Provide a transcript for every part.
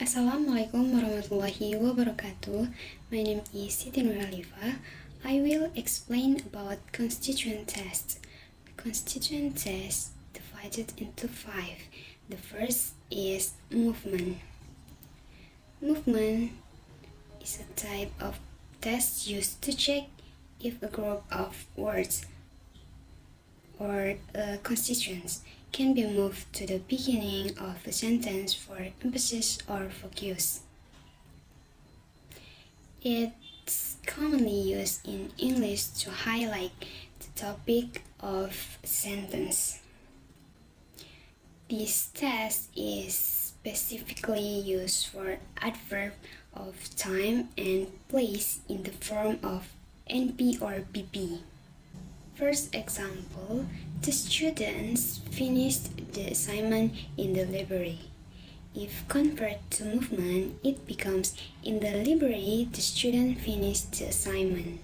Assalamualaikum warahmatullahi wabarakatuh. My name is Siti Nurhalifa. I will explain about constituent tests. Constituent tests divided into 5. The first is movement. Movement is a type of test used to check if a group of words or constituents can be moved to the beginning of a sentence for emphasis or focus. It's commonly used in English to highlight the topic of a sentence. This test is specifically used for adverb of time and place in the form of NP or PP. First example, the students finished the assignment in the library. If converted to movement, it becomes in the library the student finished the assignment.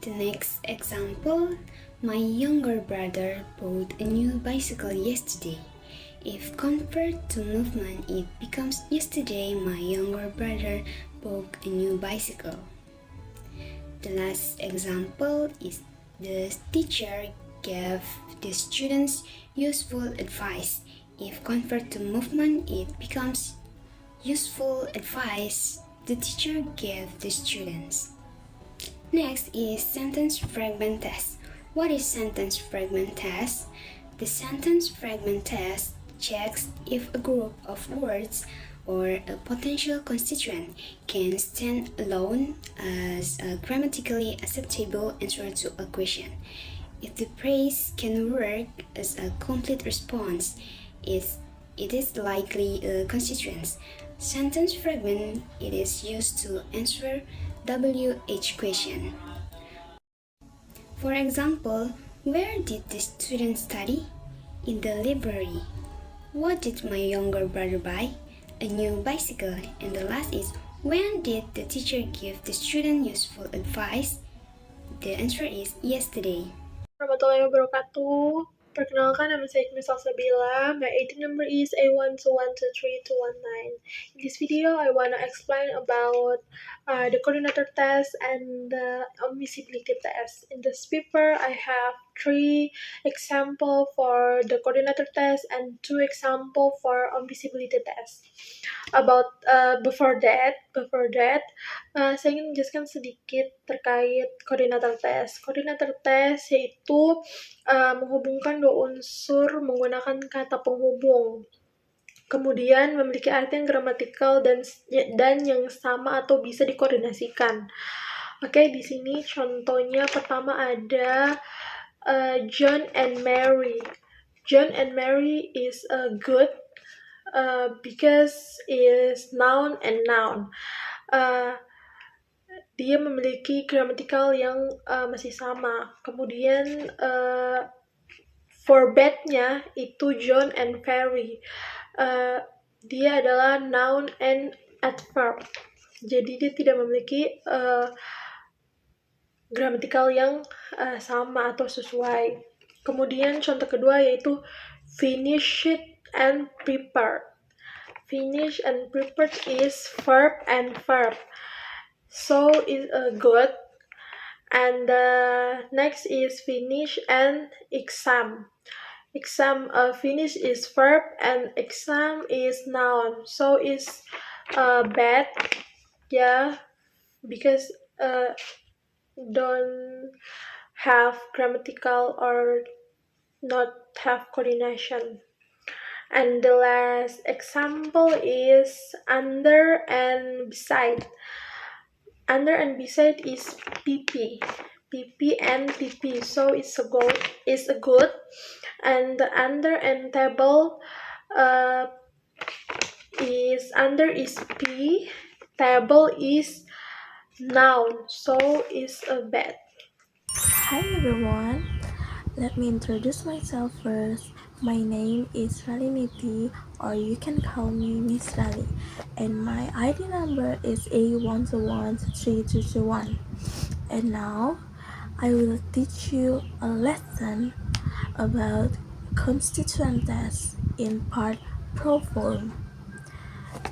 The next example, my younger brother bought a new bicycle yesterday. If converted to movement, it becomes yesterday my younger brother bought a new bicycle. The last example is the teacher gave the students useful advice. If converted to movement, it becomes useful advice the teacher gave the students. Next is sentence fragment test. What is sentence fragment test? The sentence fragment test checks if a group of words or a potential constituent can stand alone as a grammatically acceptable answer to a question. If the phrase can work as a complete response, it is likely a constituent. Sentence fragment it is used to answer WH question. For example, where did the student study? In the library. What did my younger brother buy? A new bicycle. And the last is, when did the teacher give the student useful advice? The answer is yesterday. Warahmatullahi wabarakatuh. Perkenalkan, nama saya Ikmi Salsabila. My ID number is A121232219. In this video, I want to explain about the coordinator test and the admissibility test. In this paper, I have 3 examples for the coordinator test and 2 examples for admissibility test. Before that, saya ingin menjelaskan sedikit terkait koordinator test. Koordinator test yaitu menghubungkan dua unsur menggunakan kata penghubung. Kemudian memiliki arti yang gramatikal dan yang sama atau bisa dikoordinasikan. Oke, di sini contohnya pertama ada John and Mary. John and Mary is a good because is noun and noun. Dia memiliki gramatikal yang masih sama. Kemudian for bad-nya itu John and Ferry. Dia adalah noun and adverb. Jadi dia tidak memiliki gramatikal yang sama atau sesuai. Kemudian contoh kedua yaitu finished and prepared. Finish and prepared is verb and verb. So is good. And next is finish and exam. Finish is verb and exam is noun. So is bad, yeah, because don't have grammatical or not have coordination. And the last example is under and beside. Under and beside is PP and PP, so it's a good. And the under and table is under is P, table is noun, so it's a bad. Hi everyone, let me introduce myself first. My name is Raliniti, or you can call me Miss Rali, and my ID number is A1213221. And now I will teach you a lesson about constituent test in part pro form.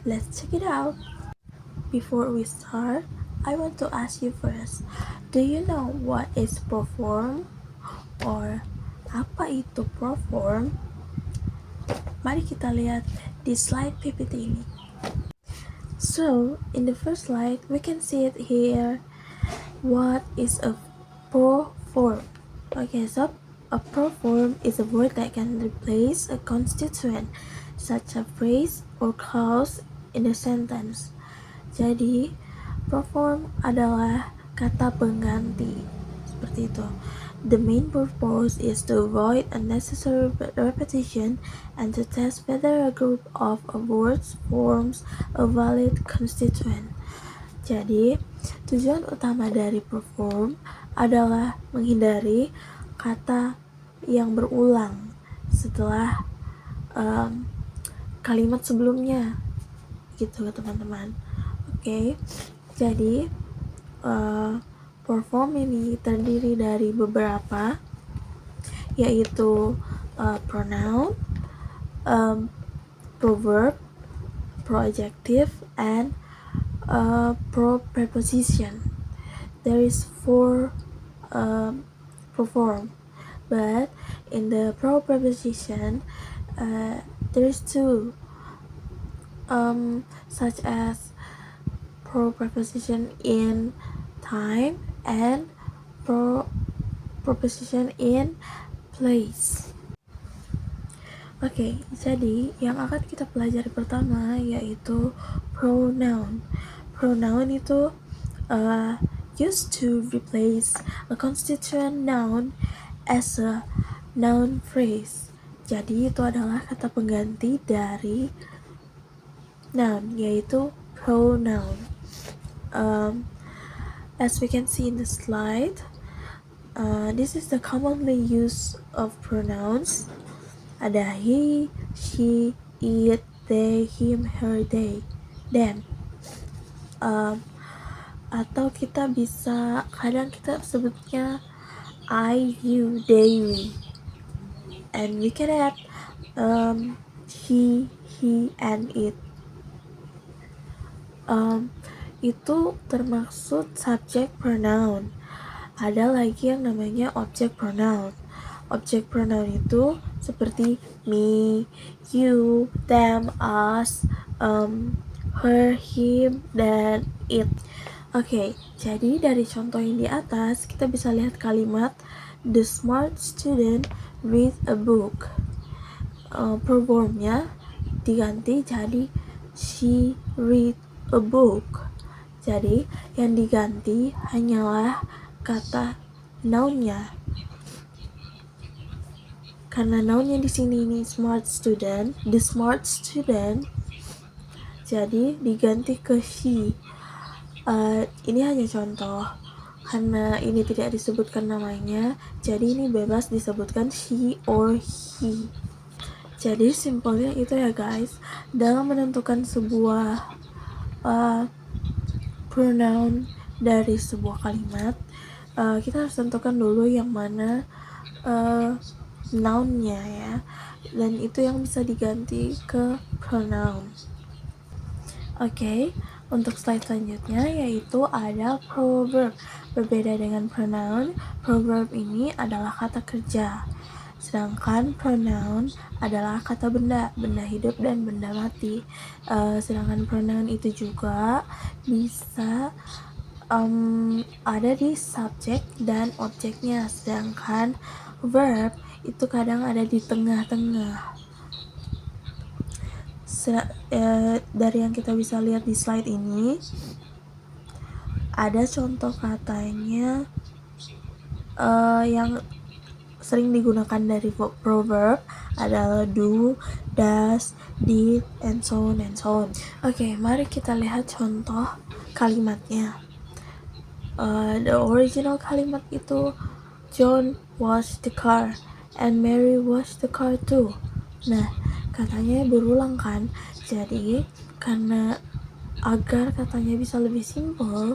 Let's check it out. Before we start, I want to ask you first, do you know what is perform? Or apa itu perform? Mari kita lihat di slide PPT ini. So, in the first slide, we can see it here. What is a proform? Okay, so a proform is a word that can replace a constituent, such a phrase or clause in a sentence. Jadi, proform adalah kata pengganti. Seperti itu. The main purpose is to avoid unnecessary repetition and to test whether a group of words forms a valid constituent. Jadi, tujuan utama dari proform adalah menghindari kata yang berulang setelah kalimat sebelumnya, gitu teman-teman. Oke, jadi proform ini terdiri dari beberapa, yaitu pronoun, proverb, proadjective, and preposition. There is 4 proform, but in the preposition there is 2, such as preposition in time and preposition in place. Oke, jadi yang akan kita pelajari pertama yaitu pronoun. Pronoun itu used to replace a constituent noun as a noun phrase. Jadi itu adalah kata pengganti dari noun, yaitu pronoun. As we can see in the slide, this is the commonly use of pronouns. Ada he, she, it, they, him, her, they, them. Atau kita bisa, kadang kita sebutnya I, you, they, we. And we can add she, he, and it. Itu termaksud subject pronoun. Ada lagi yang namanya object pronoun. Object pronoun itu seperti me, you, them, us, her, him, dan it. Oke, jadi dari contoh yang di atas kita bisa lihat kalimat the smart student read a book. Proformnya diganti jadi she read a book. Jadi yang diganti hanyalah kata nounnya. Karena nounnya di sini ini smart student, the smart student, jadi diganti ke she. Ini hanya contoh, karena ini tidak disebutkan namanya, jadi ini bebas disebutkan she or he. Jadi simpelnya itu ya guys, dalam menentukan sebuah pronoun dari sebuah kalimat, kita harus tentukan dulu yang mana nounnya ya, dan itu yang bisa diganti ke pronoun. Oke, untuk slide selanjutnya yaitu ada proverb. Berbeda dengan pronoun, proverb ini adalah kata kerja, sedangkan pronoun adalah kata benda, benda hidup dan benda mati. Sedangkan pronoun itu juga bisa ada di subjek dan objeknya, sedangkan verb itu kadang ada di tengah-tengah. Dari yang kita bisa lihat di slide ini, ada contoh katanya yang sering digunakan dari proverb adalah do, does, did, and so on and so on. Oke, mari kita lihat contoh kalimatnya. The original kalimat itu John washed the car and Mary washed the car too. Nah, katanya berulang kan. Jadi karena agar katanya bisa lebih simpel,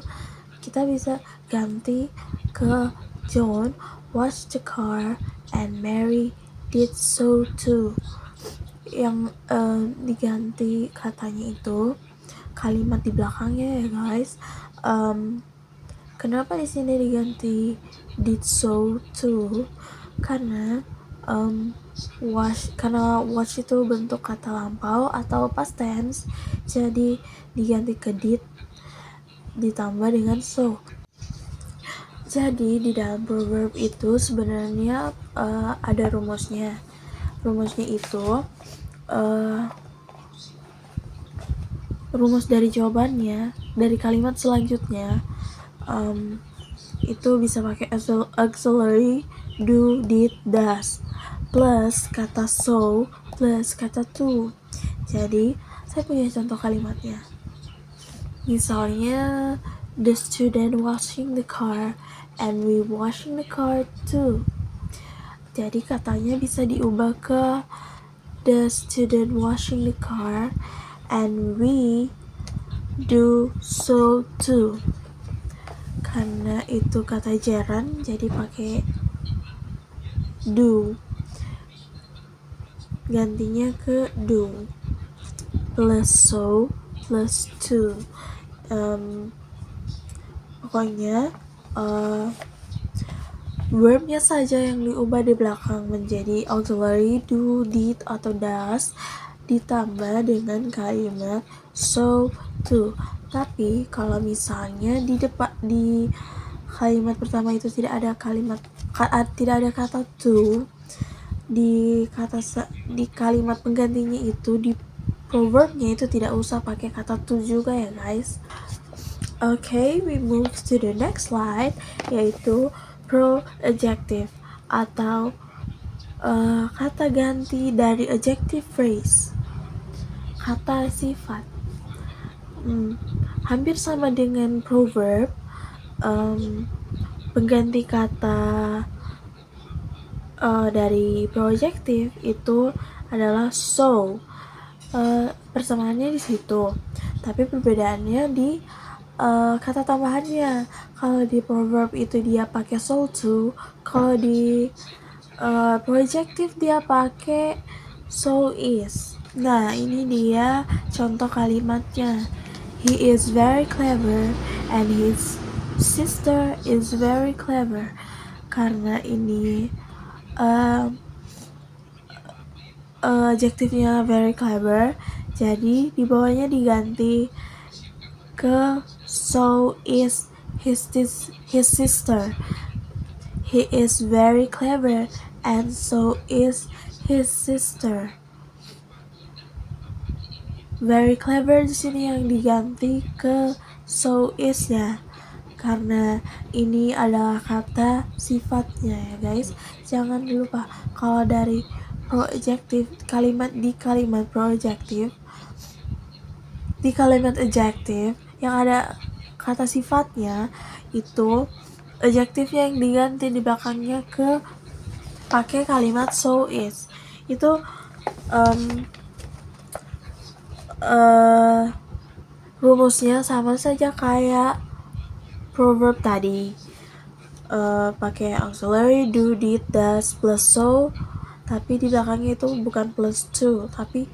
kita bisa ganti ke John washed the car and Mary did so too. yang diganti katanya itu kalimat di belakangnya ya guys. Kenapa di sini diganti did so too? Karena watch itu bentuk kata lampau atau past tense, jadi diganti ke did ditambah dengan so. Jadi di dalam proverb itu sebenarnya ada rumusnya. Rumusnya itu rumus dari jawabannya dari kalimat selanjutnya itu bisa pakai auxiliary do, did, does plus kata so plus kata to. Jadi saya punya contoh kalimatnya. Misalnya, the student washing the car and we washing the car too. Jadi katanya bisa diubah ke the student washing the car and we do so too. Karena itu kata gerund jadi pakai do. Gantinya ke do plus so plus to. Pokoknya verbnya saja yang diubah di belakang menjadi auxiliary do, did, atau does ditambah dengan kalimat so to. Tapi kalau misalnya di kalimat pertama itu tidak ada kata to, di kalimat penggantinya itu di proverbnya itu tidak usah pakai kata to juga ya guys. Okay, we move to the next slide, yaitu pro-adjective atau kata ganti dari adjective phrase, kata sifat. Hampir sama dengan proverb, pengganti kata dari pro-adjective itu adalah so. Persamaannya di situ, tapi perbedaannya di kata tambahannya. Kalau di proverb itu dia pakai so to, kalau di pro-adjective dia pakai so is. Nah, ini dia contoh kalimatnya. He is very clever and his sister is very clever. Karena ini adjektifnya very clever, jadi di bawahnya diganti ke so is his sister. He is very clever and so is his sister. Very clever di sini yang diganti ke so is-nya, karena ini adalah kata sifatnya ya guys. Jangan lupa kalau dari pro-adjective, kalimat pro-adjective, di kalimat adjective yang ada kata sifatnya itu adjektifnya yang diganti di belakangnya ke pakai kalimat so is. Itu rumusnya sama saja kayak proverb tadi, pakai auxiliary do, did, does plus so, tapi di belakangnya itu bukan plus to tapi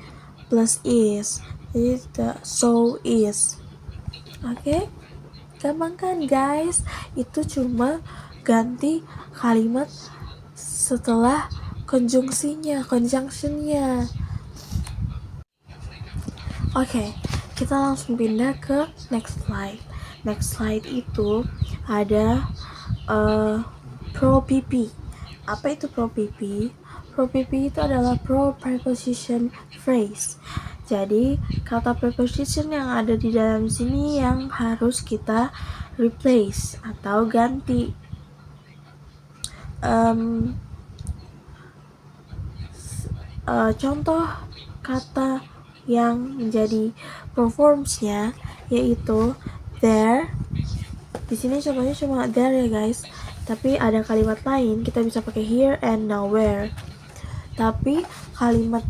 plus is, jadi so is. Oke, gampang kan guys? Itu cuma ganti kalimat setelah conjunctionnya. Oke, kita langsung pindah ke next slide. Next slide itu ada pro PP. Apa itu pro PP? Pro PP itu adalah pro preposition phrase. Jadi kata preposition yang ada di dalam sini yang harus kita replace atau ganti. Contoh kata yang menjadi pro forms-nya yaitu there. Di sini contohnya cuma there ya guys, tapi ada kalimat lain kita bisa pakai here and nowhere. Tapi kalimat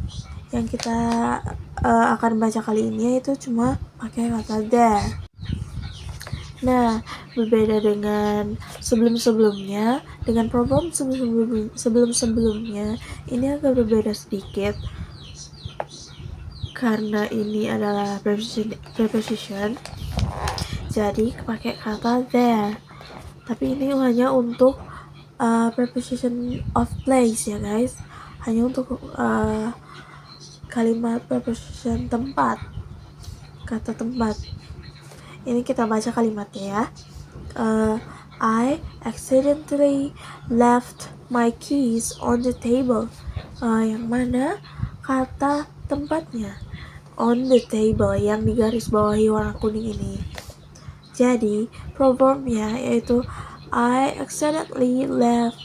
yang kita akan baca kali ini yaitu cuma pakai kata there. Nah, berbeda dengan sebelum-sebelumnya, dengan program sebelum-sebelumnya, ini agak berbeda sedikit. karena ini adalah preposition, jadi pakai kata there. Tapi ini hanya untuk preposition of place ya guys, hanya untuk kalimat preposition tempat, kata tempat. Ini kita baca kalimatnya ya. I accidentally left my keys on the table. Yang mana kata tempatnya on the table yang digaris bawahi warna kuning ini. Jadi proverbnya yaitu I accidentally left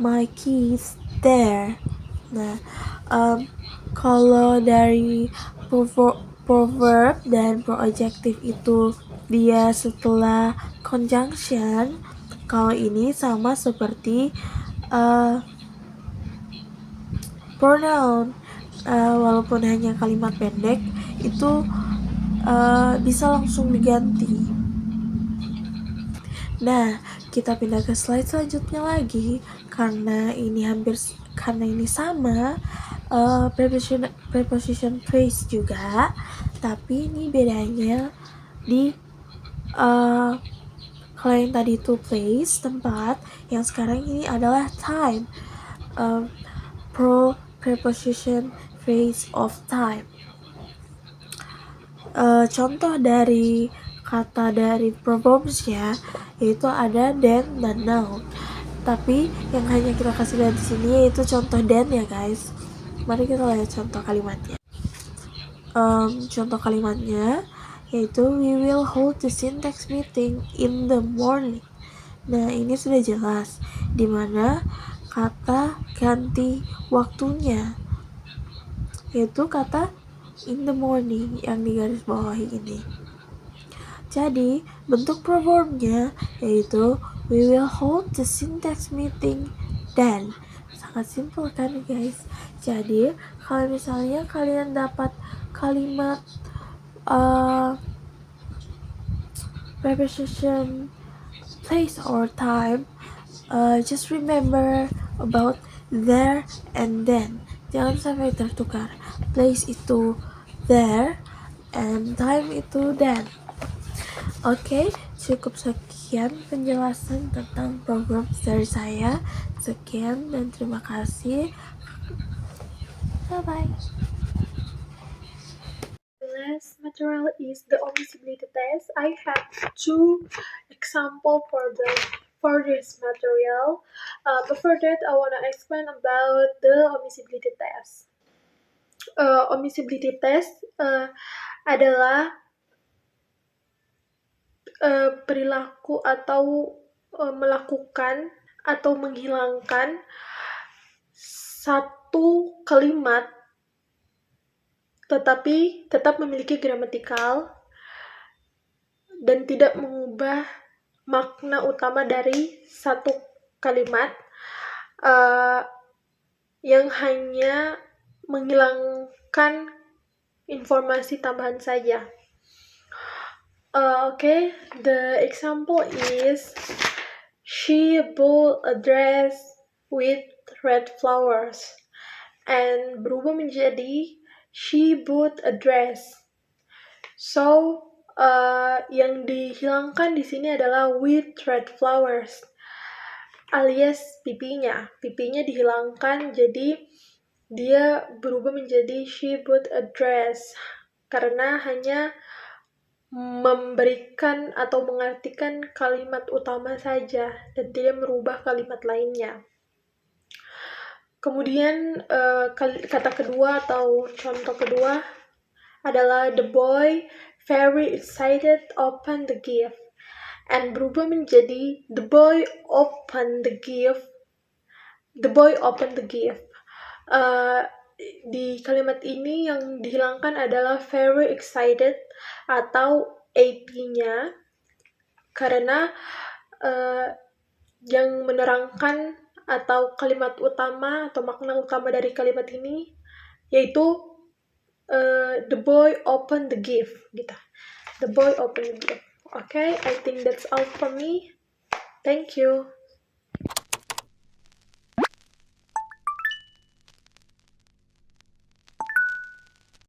my keys there. Nah, kalau dari proverb dan projective itu dia setelah conjunction, kalau ini sama seperti pronoun, walaupun hanya kalimat pendek itu bisa langsung diganti. Nah, kita pindah ke slide selanjutnya lagi karena ini sama preposition phrase juga, tapi ini bedanya di kalau yang tadi itu place, tempat, yang sekarang ini adalah time. Preposition phrase of time. Contoh dari kata dari proverbsnya yaitu ada then dan now. Tapi yang hanya kita kasih lihat di sini yaitu contoh then ya guys. Mari kita lihat contoh kalimatnya. Contoh kalimatnya yaitu we will hold the syntax meeting in the morning. Nah, ini sudah jelas dimana kata ganti waktunya yaitu kata in the morning yang digaris bawahi ini. Jadi bentuk proverbnya yaitu we will hold the syntax meeting then. Sangat simpel kan guys. Jadi kalau misalnya kalian dapat kalimat preposition place or time, just remember about there and then. Jangan sampai tertukar. Place itu there and time itu then. Oke, cukup sekian penjelasan tentang program dari saya. Sekian dan terima kasih. Bye-bye. The last material is the omiscibility test. I have 2 examples for this material. Before that, I want to explain about the omiscibility test. Omiscibility test adalah perilaku atau melakukan atau menghilangkan satu kalimat tetapi tetap memiliki gramatikal dan tidak mengubah makna utama dari satu kalimat, yang hanya menghilangkan informasi tambahan saja. The example is she bought a dress with red flowers and berubah menjadi she bought a dress. So yang dihilangkan di sini adalah with red flowers, alias pipinya dihilangkan, jadi dia berubah menjadi she bought a dress karena hanya memberikan atau mengartikan kalimat utama saja dan tidak merubah kalimat lainnya. Kemudian kata kedua atau contoh kedua adalah the boy very excited open the gift and berubah menjadi the boy open the gift. Di kalimat ini yang dihilangkan adalah very excited atau AP-nya karena yang menerangkan atau kalimat utama atau makna utama dari kalimat ini yaitu the boy open the gift gitu. The boy open the gift. Okay, I think that's all from me. Thank you.